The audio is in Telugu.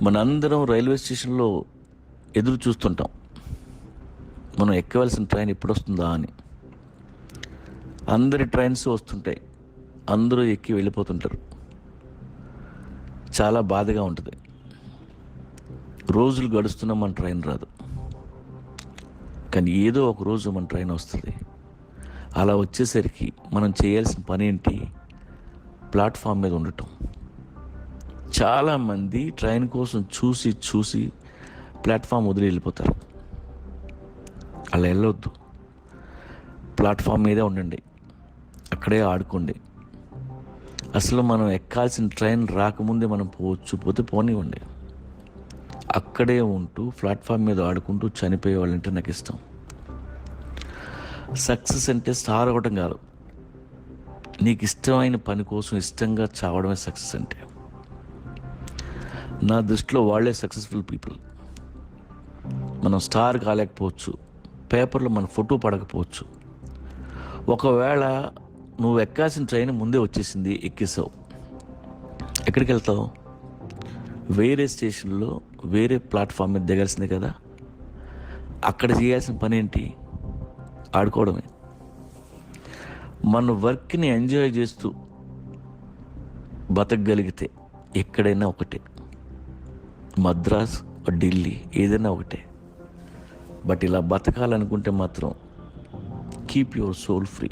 మనందరం రైల్వే స్టేషన్లో ఎదురు చూస్తుంటాం, మనం ఎక్కవలసిన ట్రైన్ ఎప్పుడు వస్తుందా అని. అందరి ట్రైన్స్ వస్తుంటాయి, అందరూ ఎక్కి వెళ్ళిపోతుంటారు. చాలా బాధగా ఉంటుంది. రోజులు గడుస్తున్నా మన ట్రైన్ రాదు, కానీ ఏదో ఒక రోజు మన ట్రైన్ వస్తుంది. అలా వచ్చేసరికి మనం చేయాల్సిన పని ఏంటి? ప్లాట్ఫామ్ మీద ఉండటం. చాలామంది ట్రైన్ కోసం చూసి చూసి ప్లాట్ఫామ్ వదిలి వెళ్ళిపోతారు. అలా వెళ్ళొద్దు. ప్లాట్ఫామ్ మీదే ఉండండి, అక్కడే ఆడుకోండి. అసలు మనం ఎక్కాల్సిన ట్రైన్ రాకముందే మనం పోతే పోనివ్వండి. అక్కడే ఉంటూ ప్లాట్ఫామ్ మీద ఆడుకుంటూ చనిపోయే వాళ్ళంటే నాకు ఇష్టం. సక్సెస్ అంటే స్టార్ అవ్వడం కాదు, నీకు ఇష్టమైన పని కోసం ఇష్టంగా చావడమే సక్సెస్ అంటే. నా దృష్టిలో వాళ్ళే సక్సెస్ఫుల్ పీపుల్. మనం స్టార్ కాలేకపోవచ్చు, పేపర్లో మన ఫోటో పడకపోవచ్చు. ఒకవేళ నువ్వు ఎక్కాల్సిన ట్రైన్ ముందే వచ్చేసింది, ఎక్కేసావు, ఎక్కడికి వెళ్తావు? వేరే స్టేషన్లో వేరే ప్లాట్ఫామ్ మీద దిగాల్సిందే కదా. అక్కడ చేయాల్సిన పని ఏంటి? ఆడుకోవడమే. మన వర్క్ని ఎంజాయ్ చేస్తూ బతకగలిగితే ఎక్కడైనా ఒకటే, మద్రాస్ ఢిల్లీ ఏదైనా ఒకటే. బట్ ఇలా బతకాలనుకుంటే మాత్రం కీప్ యువర్ సోల్ ఫ్రీ.